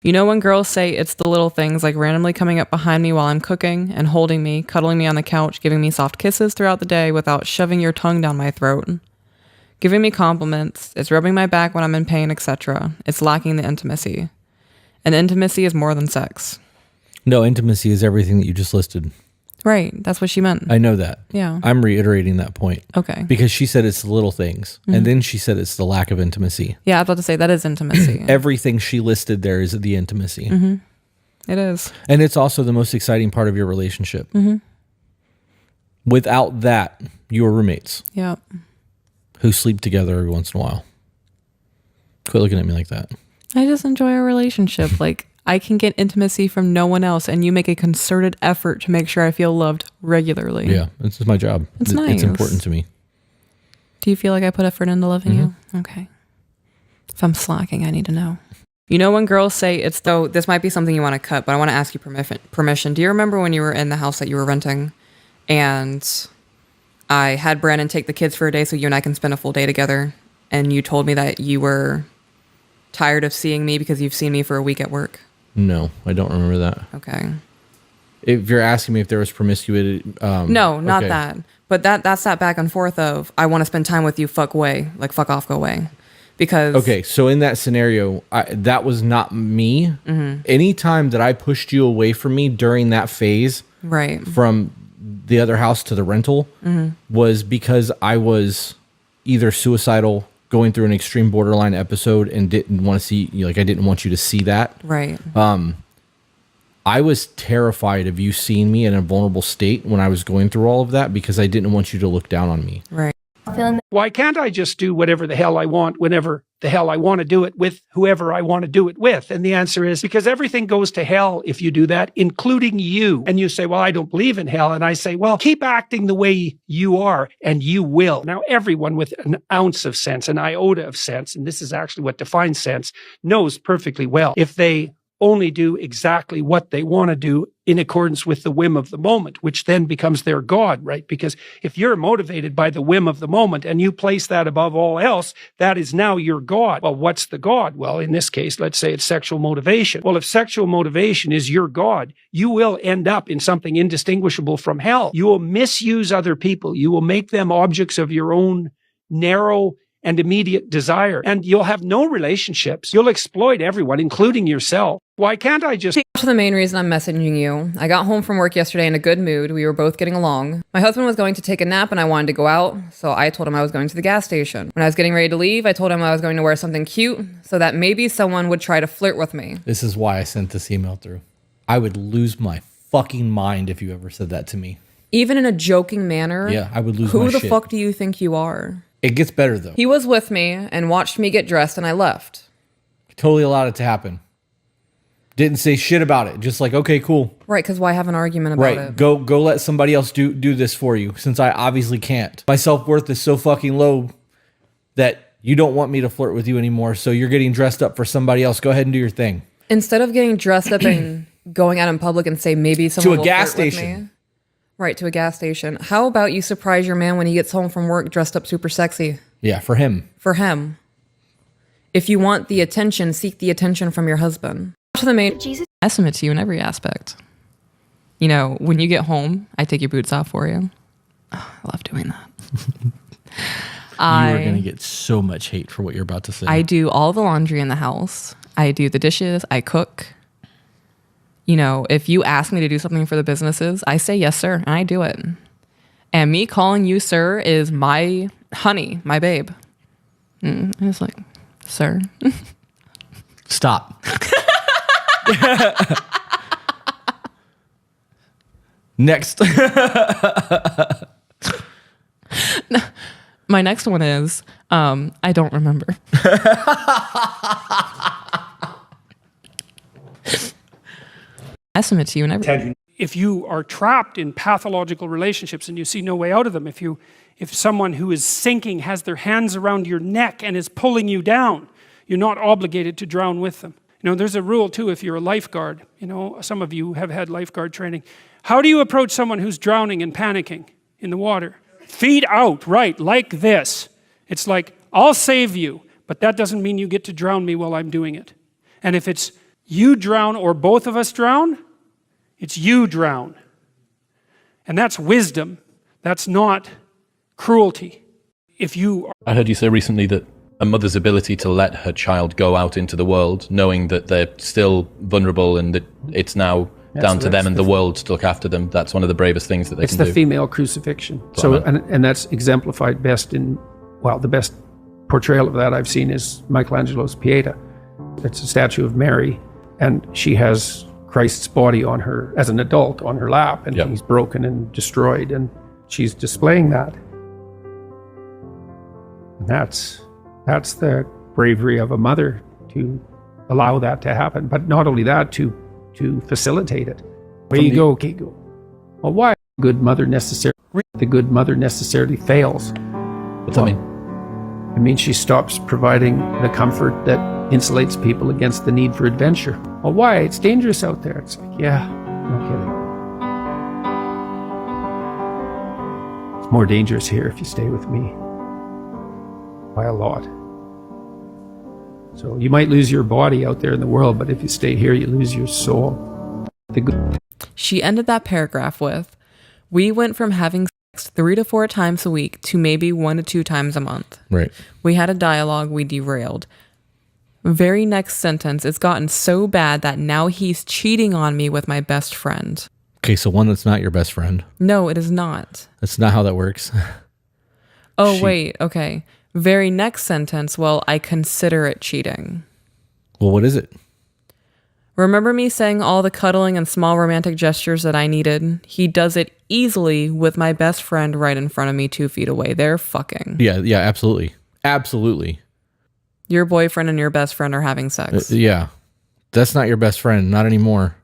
You know when girls say it's the little things like randomly coming up behind me while I'm cooking and holding me, cuddling me on the couch, giving me soft kisses throughout the day without shoving your tongue down my throat. Giving me compliments, it's rubbing my back when I'm in pain, etc. It's lacking the intimacy. And intimacy is more than sex. No, intimacy is everything that you just listed. Right, that's what she meant. I know that. Yeah. I'm reiterating that point. Okay. Because she said it's the little things. And then she said it's the lack of intimacy. Yeah, I was about to say that is intimacy. Everything she listed there is the intimacy. It is. And it's also the most exciting part of your relationship. Without that, you are roommates Yep. who sleep together every once in a while. Quit looking at me like that. I just enjoy our relationship. Like, I can get intimacy from no one else, and you make a concerted effort to make sure I feel loved regularly. Yeah, this is my job. It's It's nice. important to me. Do you feel like I put effort into loving you? Okay. If I'm slacking, I need to know. You know when girls say it's though, this might be something you want to cut, but I want to ask you permission. Do you remember when you were in the house that you were renting and I had Brandon take the kids for a day so you and I can spend a full day together, and you told me that you were tired of seeing me because you've seen me for a week at work? No, I don't remember that. Okay. If you're asking me if there was promiscuity, No, not okay. that. But that's that back and forth of I want to spend time with you, fuck away, like fuck off, go away. Because Okay, so in that scenario, that was not me. Any time that I pushed you away from me during that phase, right. from the other house to the rental, was because I was either suicidal, going through an extreme borderline episode, and didn't want to see, like I didn't want you to see that. Right. I was terrified of you seeing me in a vulnerable state when I was going through all of that because I didn't want you to look down on me. Right. Why can't I just do whatever the hell I want whenever the hell I want to do it with whoever I want to do it with? And the answer is because everything goes to hell if you do that, including you. And you say, well, I don't believe in hell. And I say, well, keep acting the way you are and you will. Now, everyone with an ounce of sense, an iota of sense, and this is actually what defines sense, knows perfectly well if they only do exactly what they want to do in accordance with the whim of the moment, which then becomes their God, right? Because if you're motivated by the whim of the moment and you place that above all else, that is now your God. Well, what's the God? Well, in this case, let's say it's sexual motivation. Well, if sexual motivation is your God, you will end up in something indistinguishable from hell. You will misuse other people. You will make them objects of your own narrow and immediate desire, and you'll have no relationships. You'll exploit everyone, including yourself. Why can't I just... To the main reason I'm messaging you. I got home from work yesterday in a good mood. We were both getting along. My husband was going to take a nap and I wanted to go out, so I told him I was going to the gas station. When I was getting ready to leave, I told him I was going to wear something cute so that maybe someone would try to flirt with me. This is why I sent this email through. I would lose my fucking mind if you ever said that to me. Even in a joking manner? Yeah, I would lose my Who the shit. fuck do you think you are? It gets better though. He was with me and watched me get dressed and I left. Totally allowed it to happen. Didn't say shit about it. Just like, okay, cool. Right, because why have an argument about Right. it? Go let somebody else do this for you, since I obviously can't. My self-worth is so fucking low that you don't want me to flirt with you anymore, so you're getting dressed up for somebody else. Go ahead and do your thing. Instead of getting dressed up and going out in public and say maybe someone To a will gas flirt with station. me. Right, to a gas station. How about you surprise your man when he gets home from work dressed up super sexy? Yeah, for him. For him. If you want the attention, seek the attention from your husband. To the main... Estimate to you in every aspect. You know, when you get home, I take your boots off for you. Oh, I love doing that. You are going to get so much hate for what you're about to say. I do all the laundry in the house. I do the dishes. I cook. You know, if you ask me to do something for the businesses, I say yes, sir, and I do it. And me calling you sir is my honey, my babe. And it's like, sir. Stop. Next. My next one is, I don't remember. Estimate to you and everything. If you are trapped in pathological relationships and you see no way out of them, if someone who is sinking has their hands around your neck and is pulling you down, you're not obligated to drown with them. You know, there's a rule too if you're a lifeguard. You know, some of you have had lifeguard training. How do you approach someone who's drowning and panicking in the water? Feet out, right, like this. It's like, I'll save you, but that doesn't mean you get to drown me while I'm doing it. And if it's You drown or both of us drown, it's you drown. And that's wisdom. That's not cruelty. If you I heard you say recently that a mother's ability to let her child go out into the world, knowing that they're still vulnerable and that it's now down to them and the world to look after them, that's one of the bravest things that they it's can the do. female crucifixion. So, and that's exemplified best in, well, the best portrayal of that I've seen is Michelangelo's Pieta. It's a statue of Mary, and she has Christ's body on her, as an adult, on her lap, and Yep. he's broken and destroyed, and she's displaying that. And that's the bravery of a mother to allow that to happen. But not only that, to facilitate it. Where you go, okay, go. Well, why the good mother necessarily fails? What's that mean? It means she stops providing the comfort that insulates people against the need for adventure. Well, why? It's dangerous out there. It's like, yeah, no kidding. It's more dangerous here if you stay with me. By a lot. So you might lose your body out there in the world, but if you stay here, you lose your soul. She ended that paragraph with, "We went from having sex 3 to 4 times a week to maybe 1 to 2 times a month. Right. We had a dialogue, we derailed. Very next sentence, it's gotten so bad that now he's cheating on me with my best friend." Okay, so one that's not your best friend. No, it is not. That's not how that works. Oh, wait, okay. Very next sentence, well, I consider it cheating. Well, what is it? Remember me saying all the cuddling and small romantic gestures that I needed? He does it easily with my best friend right in front of me 2 feet away. They're fucking. Yeah, absolutely. Absolutely. Your boyfriend and your best friend are having sex. Yeah. That's not your best friend, not anymore.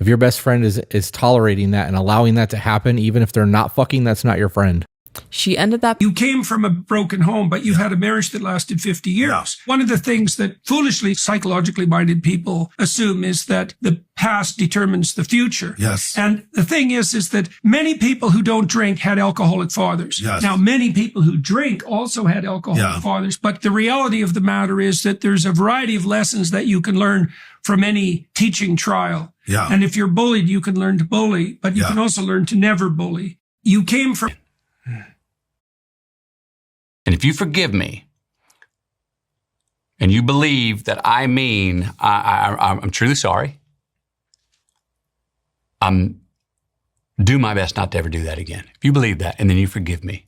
If your best friend is tolerating that and allowing that to happen, even if they're not fucking, that's not your friend. She ended that. You came from a broken home, but you've had a marriage that lasted 50 years. Yeah. One of the things that foolishly psychologically minded people assume is that the past determines the future. Yes. And the thing is that many people who don't drink had alcoholic fathers. Yes. Now, many people who drink also had alcoholic fathers, but the reality of the matter is that there's a variety of lessons that you can learn from any teaching trial. Yeah. And if you're bullied, you can learn to bully, but you can also learn to never bully. You came from... And if you forgive me and you believe that I mean I'm truly sorry, do my best not to ever do that again. If you believe that, and then you forgive me.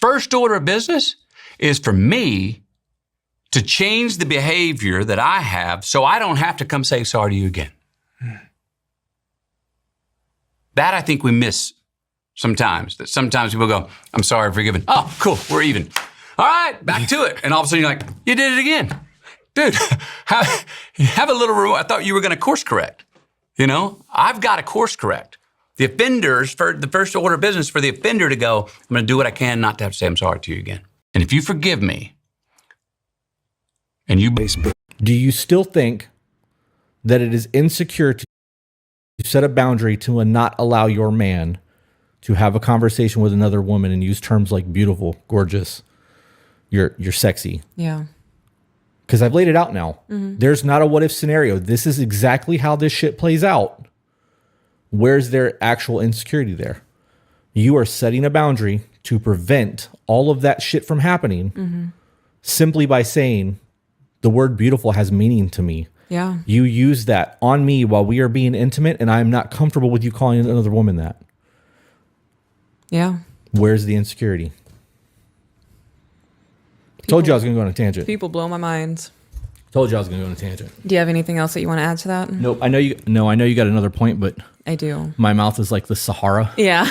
First order of business is for me to change the behavior that I have so I don't have to come say sorry to you again. That I think we miss sometimes. That sometimes people go, "I'm sorry, forgiven." Oh, cool, we're even. All right, back to it. And all of a sudden you're like, "You did it again." Dude, have a little, I thought you were gonna course correct. You know, I've got to course correct. The offenders, for the first order of business for the offender to go, "I'm gonna do what I can not to have to say I'm sorry to you again." And if you forgive me, and you... Do you still think that it is insecure to set a boundary to not allow your man to have a conversation with another woman and use terms like beautiful, gorgeous, you're sexy? Yeah. Because I've laid it out now. There's not a what if scenario. This is exactly how this shit plays out. Where's their actual insecurity there? You are setting a boundary to prevent all of that shit from happening simply by saying the word beautiful has meaning to me. Yeah. You use that on me while we are being intimate, and I'm not comfortable with you calling another woman that. Yeah. Where's the insecurity? Told you I was going to go on a tangent. People blow my mind. Told you I was going to go on a tangent. Do you have anything else that you want to add to that? Nope. I know you got another point, but I do. my mouth is like the Sahara. Yeah.